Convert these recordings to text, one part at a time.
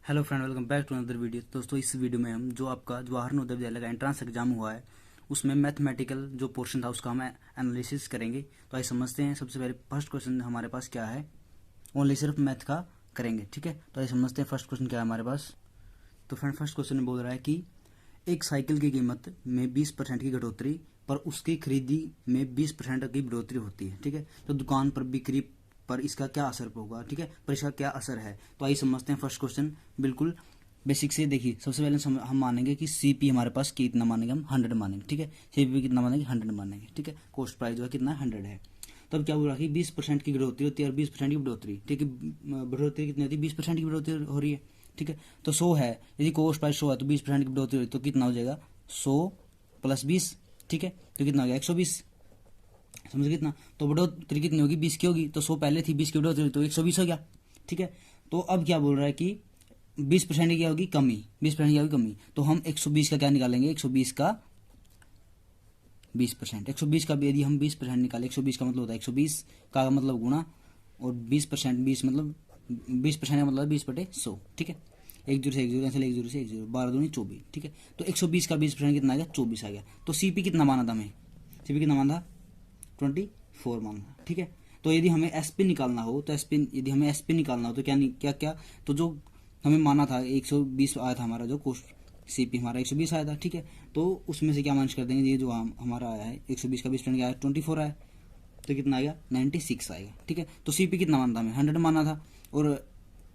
Hello friend, welcome back to another video. दोस्तों, इस video में हम जो आपका जवाहर नवोदय विद्यालय का एंट्रेंस एग्जाम हुआ है उसमें मैथमेटिकल जो पोर्शन था उसका हम एनालिसिस करेंगे। तो आइए समझते हैं। सबसे पहले फर्स्ट क्वेश्चन हमारे पास क्या है, ओनली सिर्फ मैथ का करेंगे। ठीक है, तो आइए समझते हैं फर्स्ट क्वेश्चन क्या है हमारे पास। तो फ्रेंड, फर्स्ट क्वेश्चन में बोल रहा है कि एक साइकिल की कीमत में 20% की घटोतरी पर उसकी खरीदी में 20% की बढ़ोतरी होती है। ठीक है, तो दुकान पर बिक्री पर इसका क्या असर होगा। ठीक है, पर इसका क्या असर है, तो आइए समझते हैं फर्स्ट क्वेश्चन। बिल्कुल बेसिक से देखिए, सबसे पहले हम मानेंगे कि सीपी हमारे पास कितना मानेंगे, हम 100 मानेंगे। ठीक है, सीपी कितना मानेंगे, 100 मानेंगे। ठीक है, कॉस्ट प्राइस जो है कितना, 100 है। तब क्या बोला कि 20% की बढ़ोतरी होती है और 20% की बढ़ोतरी। ठीक है, बढ़ोतरी कितनी होती है, 20% की बढ़ोतरी हो रही है। ठीक है, तो 100 है, यदि कॉस्ट प्राइस 100 है तो 20% की बढ़ोतरी तो कितना हो जाएगा, 100 प्लस 20। ठीक है, तो कितना हो गया, 120। समझ कितना, तो बढ़ोतरी कितनी होगी, 20 की होगी, तो 100 पहले थी, 20 की बढ़ोतरी तो 120 हो गया। ठीक है, तो अब क्या बोल रहा है कि 20% की क्या होगी, कमी। 20% की होगी कमी, तो हम 120 का क्या निकालेंगे, 120 का 20%। 120 का यदि हम 20% निकालें, 120 का मतलब होता है 120 का मतलब गुणा, और 20%, 20 मतलब 20% का मतलब 20/100। ठीक है, एक जीरो से एक जीरो कैंसिल, एक जीरो से एक जीरो, 12 दूनी 24। ठीक है, तो 120 का 20% कितना आ गया, 24 आ गया। तो सीपी कितना माना था हमें, सीपी कितना माना था, 24 मानना। ठीक है, तो यदि हमें एसपी निकालना हो तो एसपी, यदि हमें एसपी निकालना हो तो क्या क्या क्या, तो जो हमें माना था 120 आया था हमारा जो कोस्ट, सीपी हमारा 120 आया था। ठीक है, तो उसमें से क्या माइनस कर देंगे, ये जो हमारा आया है 120 का 20% आया 24 आया, तो कितना आएगा, 96 आएगा। ठीक है, तो सीपी कितना माना था हमें, 100 माना था, और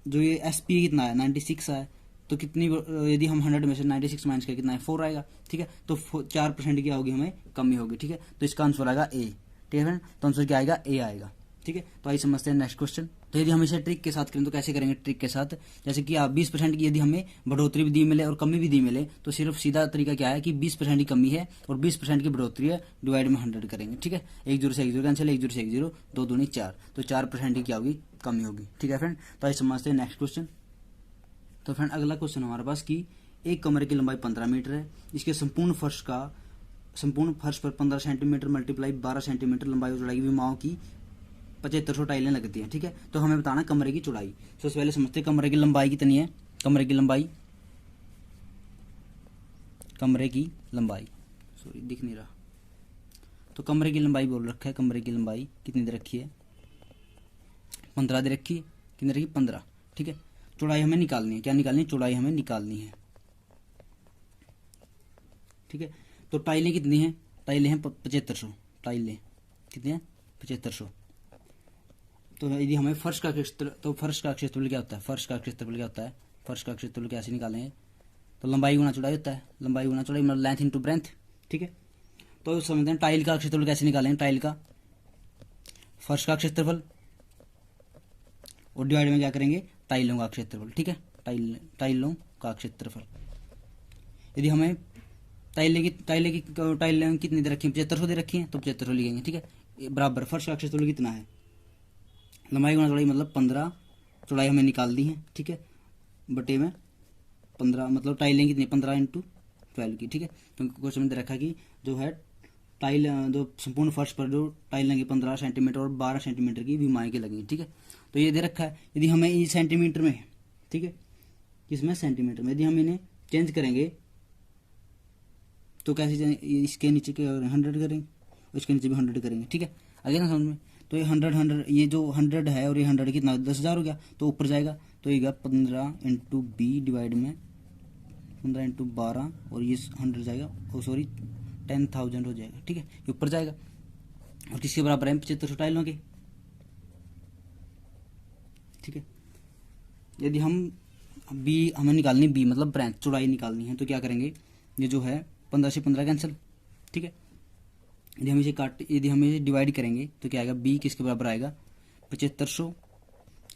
जो ये एसपी कितना आया, 96 आया। तो कितनी, यदि हम 100 में से 96 माइनस करें कितना है, 4 आएगा। ठीक है, तो 4% क्या होगी, हमें कमी होगी। ठीक है, तो इसका आंसर आएगा ए। ठीक है फ्रेंड, तो आंसर क्या आएगा, ए आएगा। ठीक है, तो आइए समझते हैं नेक्स्ट क्वेश्चन। तो यदि हम इसे ट्रिक के साथ करें तो कैसे करेंगे, ट्रिक के साथ, जैसे कि आप 20% की यदि हमें बढ़ोतरी भी दी मिले और कमी भी दी मिले, तो सिर्फ सीधा तरीका क्या है कि 20% की कमी है और 20% की बढ़ोतरी है, डिवाइड में 100 करेंगे। ठीक है, एक जीरो से एक जीरो कैंसिल, एक जीरो से एक जीरो, दो दूनी 4, तो 4% की क्या होगी, कमी होगी। ठीक है फ्रेंड, तो आइए समझते हैं नेक्स्ट क्वेश्चन। तो फ्रेंड, अगला क्वेश्चन हमारे पास कि एक कमरे की लंबाई 15 मीटर है, इसके संपूर्ण फर्श पर 15 सेंटीमीटर मल्टीप्लाई 12 सेंटीमीटर लंबाई और चौड़ाई की विमाओं की 7500 टाइलें लगती हैं। ठीक है, तो हमें बताना कमरे की चौड़ाई। सबसे पहले समझते हैं कमरे की लंबाई कितनी है। कमरे की लंबाई, कमरे की लंबाई, सॉरी दिख नहीं रहा, तो कमरे की लंबाई बोल रखा है, कमरे की लंबाई कितनी दे रखी है, 15 दे रखी है। कितनी रखी, 15। ठीक है, चौड़ाई हमें निकालनी है, क्या निकालनी है, चौड़ाई हमें निकालनी है। ठीक है, तो टाइलें कितनी हैं, टाइलें हैं 7500, टाइलें कितनी हैं, 7500। तो यदि हमें फर्श का क्षेत्र, तो फर्श का क्षेत्रफल क्या होता है, फर्श का क्षेत्रफल क्या होता है, फर्श का क्षेत्रफल कैसे निकालेंगे, तो लंबाई गुना चौड़ाई होता है, लंबाई गुना चौड़ाई मतलब लेंथ इंटू ब्रेंथ। ठीक है, तो समझते हैं टाइल का क्षेत्रफल कैसे निकालेंगे, टाइल का, फर्श का क्षेत्रफल और डिवाइड में क्या करेंगे, टाइलों का क्षेत्रफल। ठीक है, टाइलों का क्षेत्रफल। यदि हमें टाइलें कितनी दे रखी है, 7500 दे रखी है, तो 7500 लिखेंगे। ठीक है, बराबर फर्श का क्षेत्रफल कितना है, लंबाई गुना चौड़ाई मतलब 15, चौड़ाई हमें निकाल दी है। ठीक है, बटे में 15 मतलब टाइलें कितनी, 15 इंटू 12 की। ठीक है, क्योंकि क्वेश्चन में दे रखा कि जो है टाइल, जो संपूर्ण फर्श पर जो टाइल लगी 15 सेंटीमीटर और 12 सेंटीमीटर की विमाएँ की लगेंगी। ठीक है, तो ये दे रखा है, यदि हमें ये सेंटीमीटर में, ठीक है, किसमें, सेंटीमीटर में, यदि हम इन्हें चेंज करेंगे तो कैसे, इसके नीचे 100 करेंगे, इसके नीचे भी 100 करेंगे। ठीक है, आगे ना समझ में, तो ये 100 ये जो 100 है और ये 100 कितना, 10,000 हो गया, तो ऊपर जाएगा, तो ये 15 इंटू बी डिवाइड में 15 इंटू 12, और ये 100 जाएगा, ओ सॉरी 10,000 हो जाएगा। ठीक है, ये ऊपर जाएगा, और किसके बराबर है, 7500 टाइलों के। ठीक है, यदि हम बी हमें निकालनी, बी मतलब ब्रेंथ, चौड़ाई निकालनी है, तो क्या करेंगे, ये जो है 15 से 15 कैंसिल। ठीक है, यदि हम इसे डिवाइड करेंगे तो क्या आएगा, बी किसके बराबर आएगा, 7500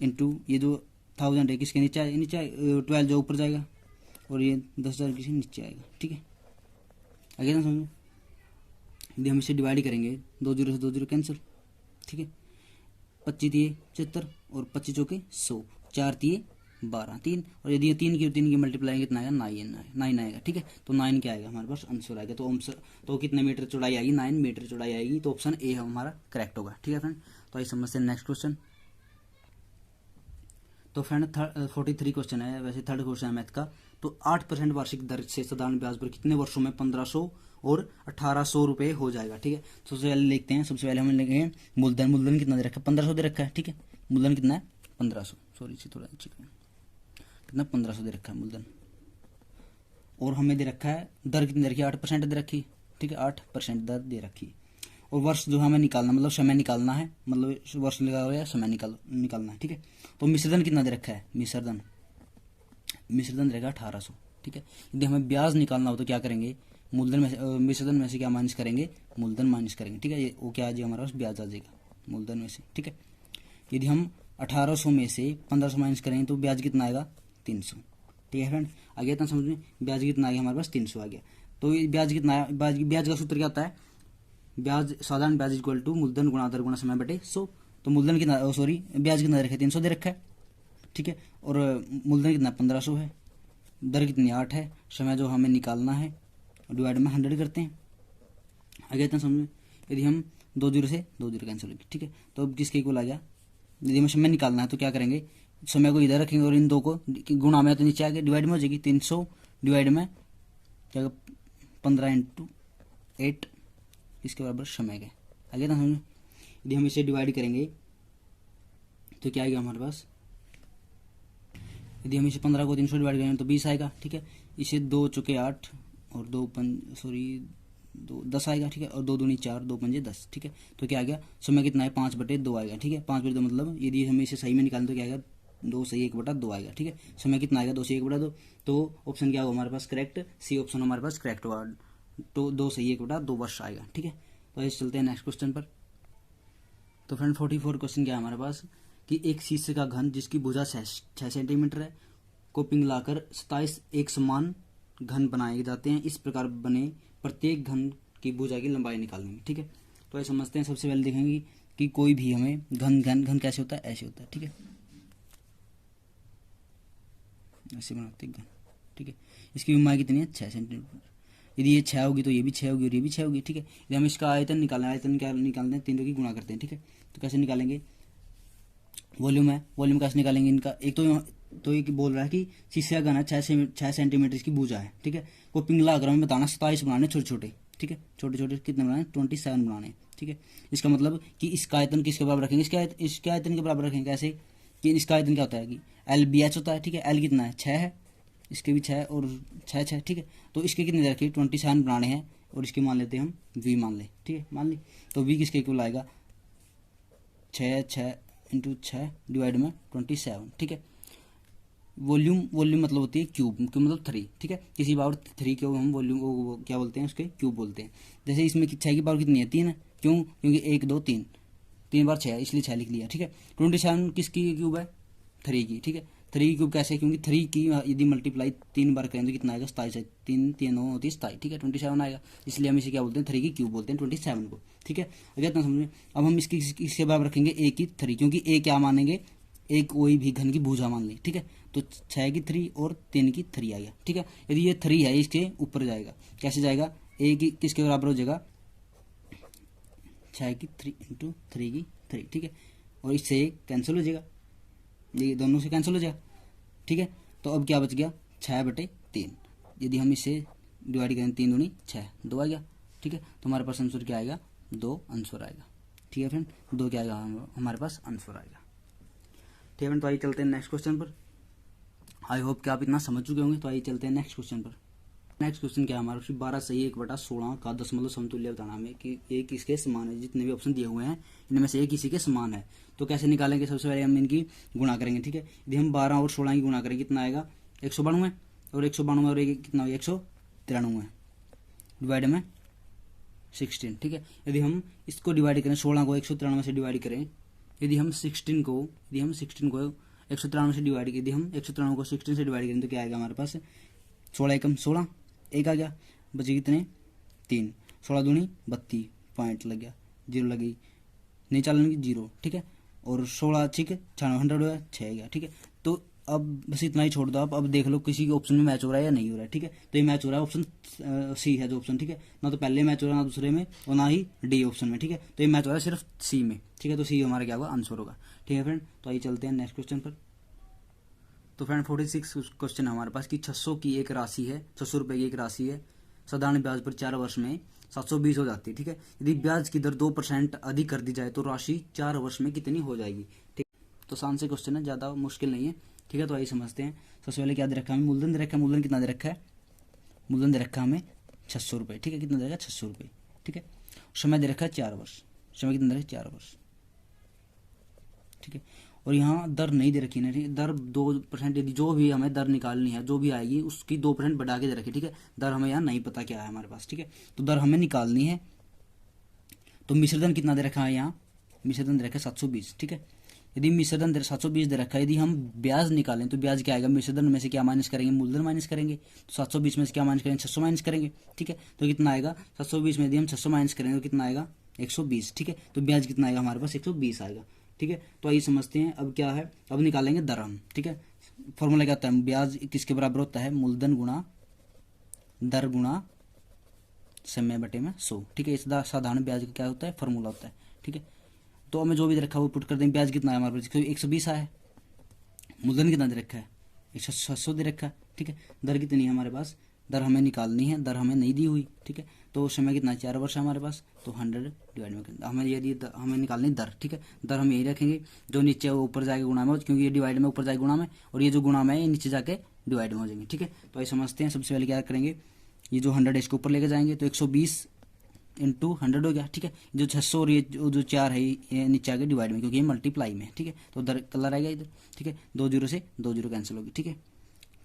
इंटू ये जो 1000 है किसके नीचे आएगा, नीचे 12 जो ऊपर जाएगा, और ये 10,000 किसके नीचे आएगा। ठीक है, आगे ना समझो, यदि हम इसे डिवाइड करेंगे, 2 जीरो से 2 जीरो कैंसिल। ठीक है, 25 दिए 75 और 25 चौके 100, 4 दिए 12, 3, और यदि 3 की मल्टीप्लाई कितना आएगा, 9 आएगा। ठीक है, तो 9 क्या आएगा हमारे पास, आंसर आएगा। तो कितने मीटर चौड़ाई आएगी, 9 मीटर चौड़ाई आएगी, तो ऑप्शन ए हमारा करेक्ट होगा। ठीक है फ्रेंड, तो आइए समझते हैं नेक्स्ट क्वेश्चन। तो फ्रेंड 43 क्वेश्चन है, वैसे थर्ड क्वेश्चन है मैथ का। तो 8% वार्षिक दर से साधारण ब्याज पर कितने वर्षों में 1500 और 1800 रुपये हो जाएगा, ठीक है। तो सबसे पहले लिखते हैं, सबसे पहले हम लिखेंगे मूलधन। मूलधन कितना दे रखा है? 1500 दे रखा है, ठीक है। मूलधन कितना है? 1500, सॉरी इसे थोड़ा कितना 1500 दे रखा है मूलधन। और हमें दे रखा है दर कितनी दे रखी है? 8% दे रखी, ठीक है, 8% दर दे रखी। और वर्ष जो हमें निकालना, मतलब समय निकालना है, मतलब वर्ष लगा हुआ है, समय निकालना है, ठीक है। तो मिश्रधन कितना दे रखा है? मिश्रधन रहेगा 1800, ठीक है। यदि हमें ब्याज निकालना हो तो क्या करेंगे? मूलधन में से मिश्रधन में से क्या माइनस करेंगे? मूलधन माइनस करेंगे, ठीक है। ये वो क्या आ जाएगा हमारे पास? ब्याज आ जाएगा मूलधन में से, ठीक है। यदि हम 1800 में से 1500 माइनस करेंगे तो ब्याज कितना आएगा? 300, ठीक है फ्रेंड। आ गया इतना समझ में? ब्याज कितना आ गया हमारे पास? 300 आ गया। तो ये ब्याज कितना है? ब्याज का सूत्र क्या होता है? ब्याज, साधारण ब्याज इक्वल टू मूलधन गुणा दर गुणा समय बटे 100। तो मूलधन कितना, सॉरी ब्याज कितना दे रखा है? 300 दे रखा है, ठीक है। और मूलधन कितना? 1500 है। दर कितनी? 8 है। समय जो हमें निकालना है डिवाइड में 100 करते हैं। आगे इतना समझ में? यदि हम 2 जीरो से 2 जीरो कैंसिल होगी, ठीक है। तो अब किसके इक्वल आ गया? यदि हमें समय निकालना है तो क्या करेंगे? समय को इधर रखेंगे और इन दो को गुणा में तो नीचे आगे डिवाइड में हो जाएगी। 300 डिवाइड में क्या? 15 × 8 इसके बराबर समय के। आगे ना समझ। यदि हम इसे डिवाइड करेंगे तो क्या आएगा हमारे पास? यदि हम इसे 15 को 300 डिवाइड करेंगे तो 20 आएगा, ठीक है। इसे 2 चौके 8 और 2 10 आएगा, ठीक है। और 2 दूनी 4, 2 पंजे 10, ठीक है। तो क्या आ गया? समय कितना है? 5/2 आएगा, ठीक है। 5/2 मतलब यदि हमें इसे सही में निकालें तो क्या आएगा? 2 सही 1/2 आएगा, ठीक है। समय कितना आएगा? 2 सही 1/2। तो ऑप्शन क्या होगा हमारे पास? करेक्ट, सी ऑप्शन हमारे पास करेक्ट होगा। तो 2 सही 1/2 वर्ष आएगा, ठीक है। तो ऐसे चलते हैं नेक्स्ट क्वेश्चन पर। तो फ्रेंड 44 क्वेश्चन क्या है हमारे पास कि एक शीशे का घन जिसकी भुजा 6 सेंटीमीटर है को पिघलाकर 27 एक समान घन बनाए जाते हैं। इस प्रकार बने प्रत्येक घन की भुजा की लंबाई निकालनी, ठीक है। तो ये समझते हैं। सबसे पहले देखेंगे कि कोई भी हमें घन कैसे होता है? ऐसे होता है, ठीक है। ऐसे बनाते हैं घन, ठीक है। इसकी लंबाई कितनी है? 6 सेंटीमीटर। यदि ये 6 होगी तो ये भी 6 होगी और ये भी 6 होगी, ठीक है। यदि हम इसका आयतन निकालना है, आयतन क्या निकालते हैं? 3 की गुणा करते हैं, ठीक है। तो कैसे निकालेंगे? वॉल्यूम है, वॉल्यूम कैसे निकालेंगे इनका? एक तो ये बोल रहा है कि शीशे का घन है 6 सेंटीमीटर इसकी भुजा है, ठीक है। को पिघला कर हमें बताना 27 बनाने छोटे छोटे, ठीक है। छोटे छोटे कितने बनाने? 27 बनाने, ठीक है। इसका मतलब कि इसका आयतन किसके बराबर रखेंगे? इसके आयतन के बराबर रखेंगे। कैसे कि इसका आयतन क्या होता है कि LBH होता है, ठीक है। L कितना है? 6 है। इसके भी 6 और 6, ठीक है। तो इसके कितने दे रखे? 27 बनाने हैं और इसके मान लेते हैं हम V मान ले, ठीक है। मान ली तो V किसके इक्वल आएगा? 6 × 6 डिवाइड में 27, ठीक है। वॉल्यूम मतलब होती है क्यूब, मतलब 3, ठीक है। किसी पावर 3 को हम वॉल्यूम क्या बोलते हैं? उसके क्यूब बोलते हैं। जैसे इसमें 6 की पावर कितनी है? 3 है। क्यों? क्योंकि 1 2 3 3 बार 6 है, इसलिए 6 लिख लिया, ठीक है। 27 किसकी क्यूब है? 3 की, ठीक है। 3 की क्यूब कैसे? क्योंकि 3 की यदि मल्टीप्लाई 3 बार करें तो कितना आएगा? 27 है। 3 3 9 होती है 27, ठीक है। 27 आएगा, इसलिए हम इसे क्या बोलते हैं? 3 की क्यूब बोलते हैं 27 को, ठीक है। अगर इतना समझ में। अब हम इसके बराबर रखेंगे A की 3, क्योंकि A क्या मानेंगे? एक कोई भी घन की भुजा मान ली, ठीक है। तो 6 की 3 और 3 की 3 आ गया, ठीक है। यदि ये 3 है इसके ऊपर जाएगा, कैसे जाएगा? A की किसके बराबर हो जाएगा? 6 की 3 × 3 की 3, ठीक है। और इससे कैंसिल हो जाएगा, ये दोनों से कैंसिल हो जाएगा, ठीक है। तो अब क्या बच गया? 6/3। यदि हम इसे डिवाइड करें 3 दूनी 6, 2 आ गया, ठीक है। तो हमारे पास आंसर क्या आएगा? 2 आंसर आएगा, ठीक है फ्रेंड। 2 क्या आएगा हमारे पास? आंसर आएगा, ठीक है फ्रेंड। तो आइए चलते हैं नेक्स्ट क्वेश्चन पर। आई होप कि आप इतना समझ चुके होंगे। तो आइए चलते हैं नेक्स्ट क्वेश्चन पर। नेक्स्ट क्वेश्चन क्या है हमारा? 12 सही 1/16 का दशमलव समतुल्य बताना हमें कि एक किसके समान है। जितने भी ऑप्शन दिए हुए हैं इनमें से एक किसी के समान है। तो कैसे निकालेंगे? सबसे पहले हम इनकी गुणा करेंगे, ठीक है। यदि हम 12 और 16 की गुणा करेंगे कितना आएगा? 192 और 192 और कितना हो? 193 डिवाइड में 16, ठीक है। यदि हम इसको डिवाइड करें 16 को 193 से डिवाइड करें, यदि हम 16 को 193 से डिवाइड यदि हम 193 को 16 से डिवाइड करें तो क्या आएगा हमारे पास? 16 एकम 16, एक आ गया, बचे कितने? 3। 16 दूनी 32, पॉइंट लग गया, 0 लगी, नहीं चालने की 0, ठीक है। और 16 ठीक है 100 हुआ 6 गया, ठीक है। तो अब बस इतना ही छोड़ दो आप। अब देख लो किसी ऑप्शन में मैच हो रहा है या नहीं हो रहा है, ठीक है। तो ये मैच हो रहा है ऑप्शन सी है जो ऑप्शन, ठीक है। ना तो पहले मैच हो रहा है ना दूसरे में और ना ही डी ऑप्शन में, ठीक है। तो ये मैच हो रहा है सिर्फ सी में, ठीक है। तो सी हमारा क्या होगा? आंसर होगा, ठीक है फ्रेंड। तो आइए चलते हैं नेक्स्ट क्वेश्चन पर। तो फ्रेंड 46 क्वेश्चन है हमारे पास कि 600 की एक राशि है, 600 रुपये की एक राशि है, साधारण ब्याज पर 4 वर्ष में 720 हो जाती है। ठीक है, यदि ब्याज की दर 2% अधिक कर दी जाए तो राशि 4 वर्ष में कितनी हो जाएगी। ठीक, तो आसान से क्वेश्चन है, ज़्यादा मुश्किल नहीं है। ठीक है, तो आइए समझते हैं। सबसे पहले क्या दे रखा है, हमें मूलधन दे रखा है। मूलधन कितना दे रखा है, मूलधन दे रखा है हमें 600 रुपये। ठीक है, कितना दे रखा है, 600 रुपये। ठीक है, समय दे रखा है 4 वर्ष, समय कितना दे रखा है, 4 वर्ष। ठीक है, और यहाँ दर नहीं दे रखी ना, ठीक है, दर 2%, यदि जो भी हमें दर निकालनी है, जो भी आएगी उसकी 2% बढ़ा के दे रखी। ठीक है, दर हमें यहाँ नहीं पता क्या है हमारे पास। ठीक है, तो दर हमें निकालनी है। तो मिश्रधन कितना दे रखा है, यहाँ मिश्रधन दे रखा है 720। ठीक है, यदि मिश्रधन 720 दे रखा है, यदि हम ब्याज निकालें तो ब्याज क्या आएगा, मिश्रधन में से क्या माइनस करेंगे, मूलधन माइनस करेंगे। तो 720 में से क्या माइनस करेंगे, 600 माइनस करेंगे। ठीक है, तो कितना आएगा, 720 में यदि हम 600 माइनस करेंगे तो कितना आएगा, 120। ठीक है, तो ब्याज कितना आएगा हमारे पास, 120 आएगा। ठीक है, तो आइए समझते हैं अब क्या है, अब निकालेंगे दर हम। ठीक है, फॉर्मूला क्या होता है, ब्याज किसके बराबर होता है, मूलधन गुणा दर गुणा समय बटे में 100। ठीक है, इस साधारण ब्याज का क्या होता है, फॉर्मूला होता है। ठीक है, तो हमें जो भी दे रखा है वो पुट कर देंगे। ब्याज कितना है हमारे पास, 120 आया है। मूलधन कितना दे रखा है, 600 दे रखा है। ठीक है, दर कितनी है हमारे पास, दर हमें निकालनी है, दर हमें नहीं दी हुई। ठीक है, तो समय कितना है, 4 वर्ष है हमारे पास। तो 100 डिवाइड में हमें यदि हमें निकालनी दर। ठीक है, दर हम यही रखेंगे, जो नीचे वो ऊपर जाएगा गुणा में, क्योंकि ये डिवाइड में ऊपर जाएगा गुणा में, और ये जो गुणा में है ये नीचे जाके डिवाइड में हो जाएंगे। ठीक है, तो आइए समझते हैं। सबसे पहले क्या करेंगे, ये जो 100 इसके ऊपर लेके जाएंगे, तो 120 इंटू 100 हो गया। ठीक है, जो 600 और ये जो 4 है ये नीचे आगे डिवाइड में, क्योंकि ये मल्टीप्लाई में। ठीक है, तो दर कलर आएगा इधर। ठीक है, 2 जीरो से 2 जीरो कैंसिल होगी। ठीक है,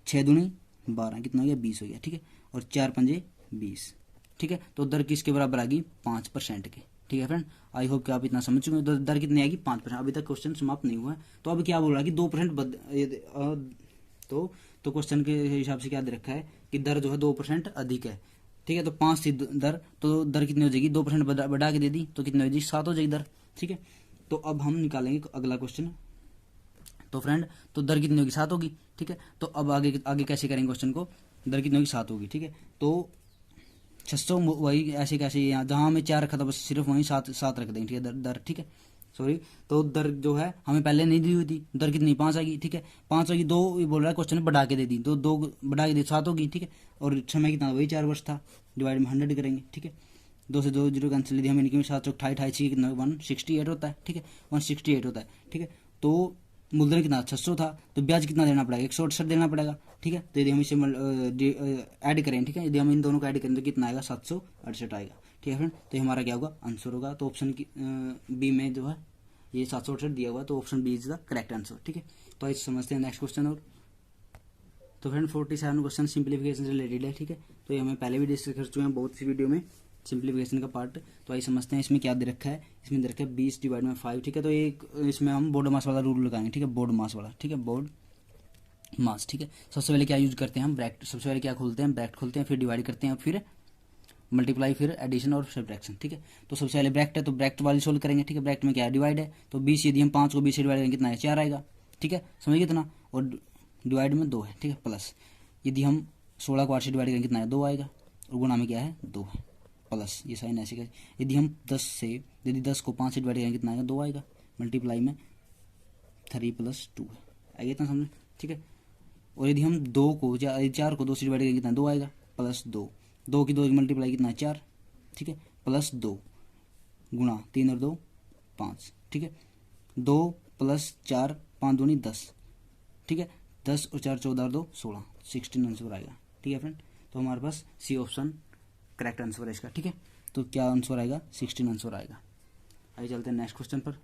6 दूनी 12, कितना हो गया, 20 हो गया। ठीक है, और 4 पंजे 20। ठीक है, तो दर किसके बराबर आ गई, 5% के। ठीक है फ्रेंड, आई होप कि आप इतना समझ चुके हैं। दर कितनी आएगी, 5%। अभी तक क्वेश्चन समाप्त नहीं हुआ है। तो अब क्या बोल रहा है कि 2% तो क्वेश्चन के हिसाब से क्या दे रखा है कि दर जो है 2% अधिक है। ठीक है, तो 5 थी दर, तो दर कितनी हो जाएगी, 2% बढ़ा के दे दी तो कितनी हो जाएगी, 7 हो जाएगी दर। ठीक है, तो अब हम निकालेंगे अगला क्वेश्चन। तो फ्रेंड, तो दर कितनी होगी, 7 होगी। ठीक है, तो अब आगे आगे कैसे करेंगे क्वेश्चन को, दर कितनी होगी, 7 होगी। ठीक है, तो 600 वही ऐसे कैसे, यहाँ जहाँ हमें 4 रखा था बस सिर्फ वहीं 7 रख देंगे। ठीक है, दर। ठीक है, सॉरी, तो दर जो है हमें पहले नहीं दी हुई थी, दर कितनी, 5 आएगी। ठीक है, 5 होगी, 2 बोल रहा है क्वेश्चन में बढ़ा के दे दी, तो 2 बढ़ा के दे 7 होगी। ठीक है, और समय कितना, वही 4 वर्ष था, डिवाइड में 100 करेंगे। ठीक है, 2 से 2 जीरो कैंसिल, यदि हमें इनकी 7 चौक 28 कितना 168 होता है। ठीक है, 168 होता है। ठीक है, तो मूलधन कितना 600 था, तो ब्याज कितना देना पड़ेगा, 168 देना पड़ेगा। ठीक है, तो यदि हम इसे ऐड करें, ठीक है, यदि हम इन दोनों को ऐड करें तो कितना आएगा, 768 आएगा। ठीक है फ्रेंड, तो हमारा क्या होगा, आंसर होगा। तो ऑप्शन बी में जो है ये 768 दिया हुआ है, तो option B is the correct answer. ठीक है, तो आइए समझते हैं नेक्स्ट क्वेश्चन। और तो फ्रेंड 47 क्वेश्चन सिंप्लीफिकेशन से रिलेटेड है। ठीक है, तो ये हमें पहले भी डिस्कस कर चुके हैं बहुत सी वीडियो में, सिंप्लीफिकेशन का पार्ट। तो आइए समझते हैं इसमें क्या दे रखा है। इसमें दे रखा है 20 डिवाइड में 5। ठीक है, तो एक इसमें हम बोर्ड मास वाला रूल लगाएंगे। ठीक है, बोर्ड मास वाला। ठीक है, बोर्ड मास। ठीक है, सबसे पहले क्या यूज करते हैं हम, ब्रैकेट। सबसे पहले क्या खोलते हैं, ब्रैकेट खोलते हैं, फिर डिवाइड करते हैं, फिर मल्टीप्लाई, फिर एडिशन और सब्ट्रैक्शन। ठीक है, तो सबसे पहले ब्रैकेट है तो ब्रैकेट वाली सोल्व करेंगे। ठीक है, ब्रैकेट में क्या है, डिवाइड है, तो 20 यदि हम 5 को 20 से डिवाइड करेंगे कितना है, 4 आएगा। ठीक है, समझिए कितना, और डिवाइड में 2 है। ठीक है, प्लस यदि हम 16 को 8 से डिवाइड करेंगे कितना है, 2 आएगा, और गुणा में क्या है, 2 है, प्लस ये साइन ऐसे कैसे। यदि हम 10 को 5 से डिवाइड करेंगे कितना आएगा, 2 आएगा, मल्टीप्लाई में 3 + 2 है, आएगा इतना समझ। ठीक है, और यदि हम 4 को 2 से डिवाइड करेंगे कितना, 2 आएगा, प्लस 2 की 2 की मल्टीप्लाई कितना है, 4। ठीक है, प्लस 2 गुणा 3 और 2 5। ठीक है, 2 + 4 5 दूनी 10। ठीक है, 10 और 4 14 और 2 16, 16 आंसर आएगा। ठीक है फ्रेंड, तो हमारे पास सी ऑप्शन करेक्ट आंसर है इसका। ठीक है, तो क्या आंसर आएगा, 16 आंसर आएगा। आइए चलते हैं नेक्स्ट क्वेश्चन पर।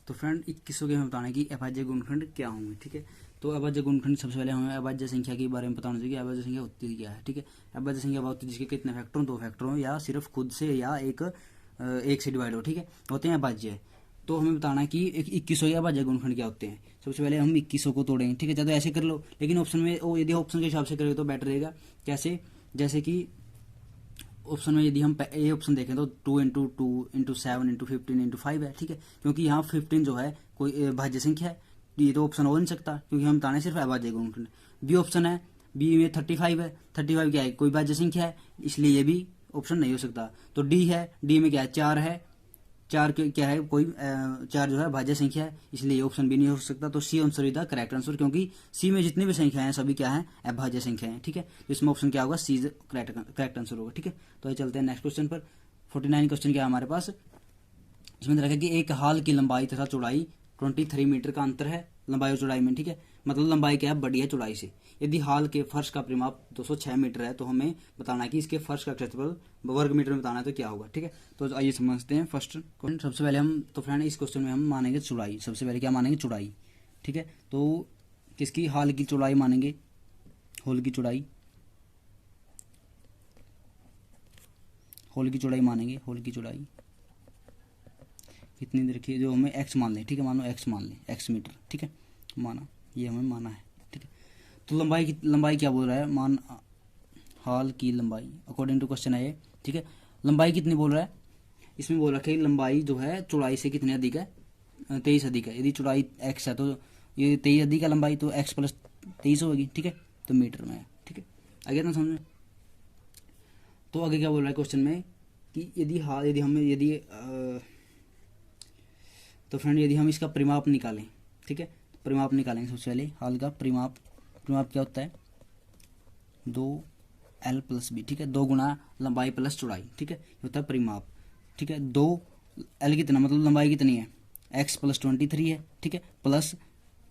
तो फ्रेंड 21 के हमें बताना है कि अभाज्य गुणनखंड क्या होंगे। ठीक है, तो अभाज्य गुणनखंड सबसे पहले हमें अभाज्य संख्या के बारे में बताना चाहिए कि अभाज्य संख्या होती क्या है। ठीक है, अभाज्य संख्या वो होती है जिसके कितने फैक्टर हो, 2 फैक्टर हो, या सिर्फ खुद से या एक से डिवाइड हो। ठीक है, होते हैं अभाज्य। तो हमें बताना है कि 21 या अभाज्य गुणनखंड क्या होते हैं। सबसे पहले हम 21 को तोड़ेंगे। ठीक है, चाहे तो ऐसे कर लो, लेकिन ऑप्शन में यदि ऑप्शन के हिसाब से करें तो बेटर रहेगा। कैसे, जैसे कि ऑप्शन में यदि हम ए ऑप्शन देखें तो 2 × 2 × 7 × 15 × 5 है। ठीक है, क्योंकि यहाँ 15 जो है कोई भाज्य संख्या है, ये तो ऑप्शन हो नहीं सकता, क्योंकि हम बताने सिर्फ अभाज्य गुणनखंड। बी ऑप्शन है, बी में 35 है, 35 क्या है, कोई भाज्य संख्या है, इसलिए ये भी ऑप्शन नहीं हो सकता। तो डी है, डी में क्या है, 4 है, चार क्या है, कोई चार जो है भाज्य संख्या है, इसलिए ऑप्शन बी नहीं हो सकता। तो C answer is the correct answer, क्योंकि सी में जितनी भी संख्या हैं सभी क्या है, अभाज्य संख्या है। ठीक है, तो इसमें ऑप्शन क्या होगा, सी करेक्ट आंसर होगा। ठीक है, तो ये चलते हैं नेक्स्ट क्वेश्चन पर। 49 क्वेश्चन क्या है हमारे पास, इसमें रखा कि एक हाल की लंबाई तथा चौड़ाई 23 मीटर का अंतर है लंबाई और चौड़ाई में। ठीक है, मतलब लंबाई क्या है, बड़ी है चौड़ाई से। यदि हाल के फर्श का परिमाप 206 मीटर है तो हमें बताना है कि इसके फर्श का क्षेत्रफल वर्ग मीटर में बताना है तो क्या होगा। ठीक है, तो आइए समझते हैं फर्स्ट क्वेश्चन। सबसे पहले हम तो फ्रेंड इस क्वेश्चन में हम मानेंगे चौड़ाई। सबसे पहले क्या मानेंगे, चौड़ाई। ठीक है, तो किसकी, हाल की चौड़ाई मानेंगे, होल की चौड़ाई, होल की चौड़ाई मानेंगे। होल की चौड़ाई कितनी देखिए, जो हमें एक्स मान लें। ठीक है, मान लो एक्स मान लें, एक्स मीटर। ठीक है, माना, ये हमें माना है। ठीक है, तो लंबाई क्या बोल रहा है, मान हाल की लंबाई अकॉर्डिंग टू क्वेश्चन है ये। ठीक है, लंबाई कितनी बोल रहा है, इसमें बोल रखा है लंबाई जो है चौड़ाई से कितनी अधिक है, 23 अधिक है। यदि चौड़ाई एक्स है तो ये 23 अधिक है लंबाई, तो एक्स प्लस 23 होगी। ठीक है, तो मीटर में है। ठीक है, आगे ना समझ में। तो आगे क्या बोल रहा है क्वेश्चन में कि तो फ्रेंड यदि हम इसका परिमाप निकालें। ठीक है, परिमाप निकालेंगे सबसे पहले हाल का परिमाप क्या होता है, 2l प्लस बी। ठीक है, 2 गुना लंबाई प्लस चौड़ाई। ठीक है, ये होता है परिमाप। ठीक है, 2l कितना, मतलब लंबाई कितनी है, x प्लस 23 है। ठीक है, प्लस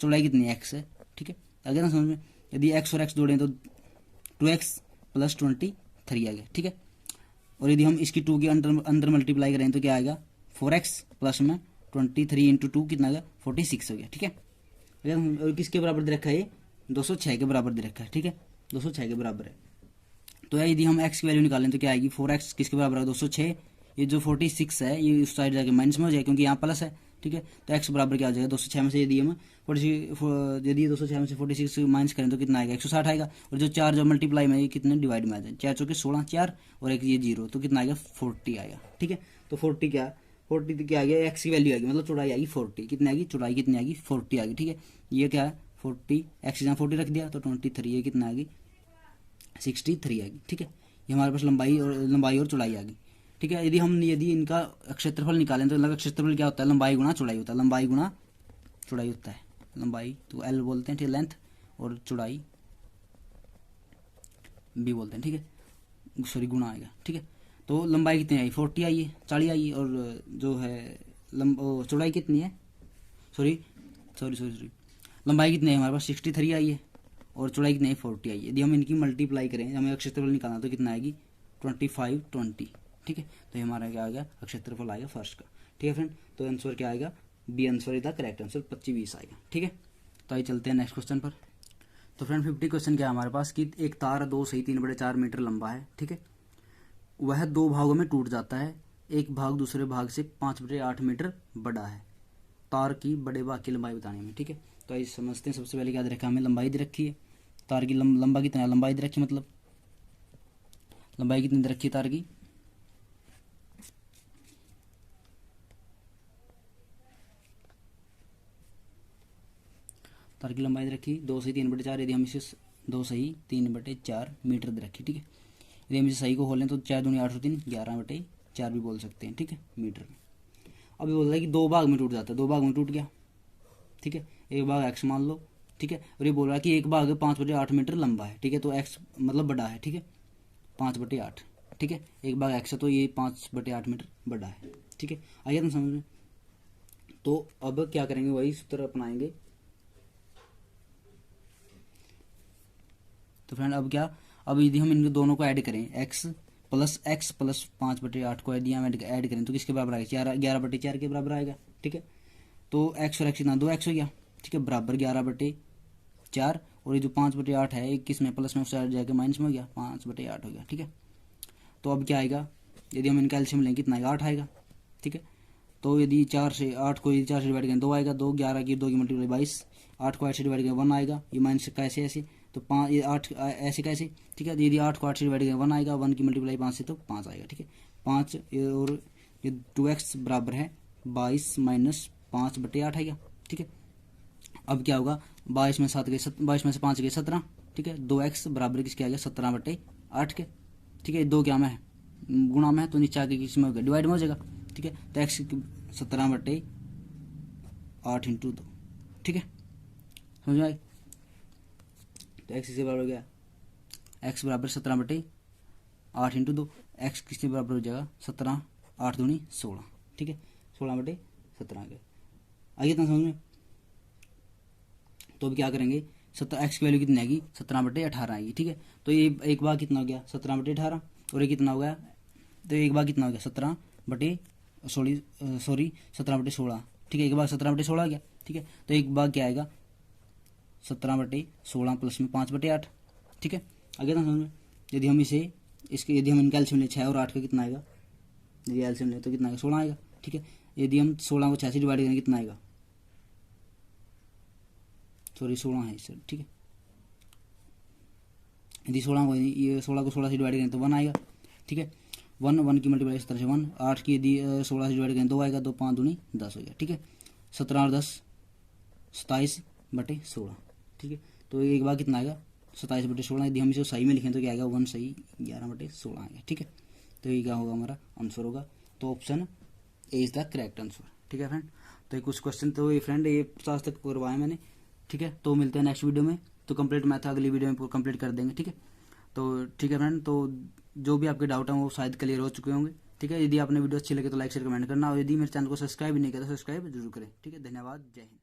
चौड़ाई कितनी है, x है। ठीक है, आगे ना समझ में। यदि x और x जोड़ें तो 2x प्लस 23 आ गया। ठीक है, और यदि हम इसकी 2 के अंदर मल्टीप्लाई करें तो क्या आएगा, 4x प्लस में 23 इंटू 2 कितना आ गया, 46 हो गया। ठीक है, और किसके बराबर दे रखा है, ये 206 के बराबर दे रखा है। ठीक है, 206 के बराबर है। तो यदि हम x की वैल्यू निकालें तो क्या आएगी, 4x किसके बराबर है, 206। ये जो 46 है ये उस साइड जाके माइनस में हो जाएगा क्योंकि यहाँ प्लस है। ठीक है, तो x बराबर क्या हो जाएगा, 206 में से यदि हम 206 में से 46 माइनस करें तो कितना आएगा, 160 आएगा। और जो 4 जो मल्टीप्लाई में कितने डिवाइड में आ जाए, 4 चौके 16, 4 और एक ये 0, तो कितना आएगा, 40 आएगा। ठीक है, तो 40 तो क्या आ गया, एक्स की वैल्यू आएगी, मतलब चौड़ाई आएगी 40। कितनी आएगी, चौड़ाई कितनी आएगी, 40 आएगी। ठीक है, ये क्या है 40, एक्स यहाँ 40 रख दिया तो 23, ये कितना आएगी, 63 आएगी। ठीक है, ये हमारे पास लंबाई और चौड़ाई आ गई। ठीक है, यदि इनका क्षेत्रफल निकालें तो लगा क्षेत्रफल क्या होता है, लंबाई गुणा चौड़ाई होता है। लंबाई गुणा चौड़ाई होता है, लंबाई तो एल बोलते हैं, ठीक है, लेंथ, और चौड़ाई बी बोलते हैं। ठीक है, सॉरी गुणा आएगा। ठीक है, तो लंबाई कितनी आई, 40 आई है, 40 आई है, और जो है चौड़ाई कितनी है, सॉरी लंबाई कितनी है हमारे पास, 63 आई है, और चौड़ाई कितनी है, 40 आई है। यदि हम इनकी मल्टीप्लाई करें, हमें क्षेत्रफल निकालना तो कितना आएगी, 25, 20। ठीक है, तो ये हमारा क्या आएगा, क्षेत्रफल आएगा फर्स्ट का। ठीक है फ्रेंड, तो आंसर क्या आएगा, B answer is the correct answer, 25, 20 आएगा। ठीक है, तो आइए चलते हैं नेक्स्ट क्वेश्चन पर। तो फ्रेंड 50 क्वेश्चन क्या है हमारे पास कि एक तार 2 सही 3/4 मीटर लंबा है। ठीक है, वह 2 भागों में टूट जाता है, एक भाग दूसरे भाग से 5/8 मीटर बड़ा है, तार की बड़े भाग की लंबाई बताने में। ठीक है, तो आइए समझते हैं। सबसे पहले क्या दे रखा है, हमें लंबाई दे रखी है, तार की लंबा कितना है, लंबाई दे रखी है, मतलब लंबाई कितनी दे रखी है तार की, तार की लंबाई दे रखी 2 सही 3/4। यदि हम इसे 2 सही 3/4 मीटर दे रखी। ठीक है, यदि हम इसे सही को खोलें तो 4 दूनी 8 3 11/4 भी बोल सकते हैं। ठीक है, मीटर में। अभी बोल रहा है कि 2 भाग में टूट जाता है, 2 भाग में टूट गया। ठीक है, एक भाग एक्स मान लो। ठीक है, और ये बोल रहा है कि एक भाग 5/8 मीटर लंबा है। ठीक है, तो एक्स मतलब बड़ा है। ठीक है, 5/8। ठीक है, एक भाग एक्स है तो ये 5/8 मीटर बड़ा है। ठीक है, आइए तुम समझ में। तो अब क्या करेंगे, वही सूत्र अपनाएंगे। तो फ्रेंड अब यदि हम इन दोनों को ऐड करें, x प्लस 5/8 को यदि हम ऐड करें तो किसके बराबर आएगा, 11/4 के बराबर आएगा। ठीक है, तो x और x कितना, 2x हो गया। ठीक है, बराबर 11/4, और ये जो 5/8 है किस में, प्लस में, उससे जाकर माइनस में हो गया, 5/8 हो गया। ठीक है, तो अब क्या आएगा, यदि हम इनका एलसीएम लेंगे कितना आएगा, 8 आएगा। ठीक है, तो यदि 4 से 8 को 4 से डिवाइड करें 2 आएगा, 2 11 की 2 की मल्टीप्लाई 22, 8 को 8 से डिवाइड करें 1 आएगा, ये माइनस कैसे ऐसे, तो 5 ये 8 ऐसे कैसे। ठीक है, यदि 8 को 8 से डिवाइड करें 1 आएगा, 1 की मल्टीप्लाई 5 से तो 5 आएगा। ठीक है, 5 और ये 2x बराबर है 22 माइनस 5/8 आएगा। ठीक है, अब क्या होगा, 22 में से 5 गए 17। ठीक है, 2x बराबर किसके आ गया, 17/8 के। ठीक है, 2 क्या में है, गुणा में है, तो नीचे आके किस में हो गया, डिवाइड में हो जाएगा। ठीक है, तो x 17/8 इंटू 2, ठीक है, समझ में आई। तो एक्स इसके बराबर हो गया, एक्स बराबर 17/8 इंटू 2, एक्स किसके बराबर हो जाएगा 17, 8 दूनी 16, ठीक है, 16/17 आ गया, आइए इतना समझ में। तो अब क्या करेंगे, 17 एक्स की वैल्यू कितनी आएगी 17/18 आएगी, ठीक है। तो ये एक बार कितना हो गया 17/18 और ये कितना हो गया, तो एक बार कितना हो गया 17/16, ठीक है, एक बार 17/16 आ गया, ठीक है। तो एक बार क्या आएगा 17/16 प्लस में 5/8, ठीक है, आगे ना समझ में। यदि हम यदि हम इनका एलसीएम ले 6 और 8 का कितना आएगा, यदि एलसीएम ले तो कितना आएगा 16 आएगा, ठीक है। यदि हम 16 को 6 से डिवाइड करेंगे कितना आएगा, 16 है सर, ठीक है। यदि 16 को 16 से डिवाइड करें तो 1 आएगा, ठीक है। 1 की मल्टीप्लाई इस तरह से 1, 8 की यदि 16 से डिवाइड करें 2 आएगा, 2 5 दूनी 10 हो गया, ठीक है। 17 और 10 27/16, ठीक है। तो एक बार कितना आएगा 27/16, यदि हम इसे सही में लिखें तो क्या आएगा 1 सही 11/16 आएगा, ठीक है। तो ये क्या होगा हमारा आंसर होगा, तो option A is the correct answer, ठीक है फ्रेंड। तो कुछ क्वेश्चन तो ये फ्रेंड ये 50 तक करवाया मैंने, ठीक है। तो मिलते हैं नेक्स्ट वीडियो में, तो कंप्लीट मैथ अगली वीडियो में कंप्लीट कर देंगे, ठीक है। तो ठीक है फ्रेंड, तो जो भी आपके डाउट हैं वो शायद क्लियर हो चुके होंगे, ठीक है। यदि आपने वीडियो अच्छी लगे तो लाइक शेयर कमेंट करना, और यदि मेरे चैनल को सब्सक्राइब नहीं किया तो सब्सक्राइब जरूर करें, ठीक है। धन्यवाद, जय हिंद।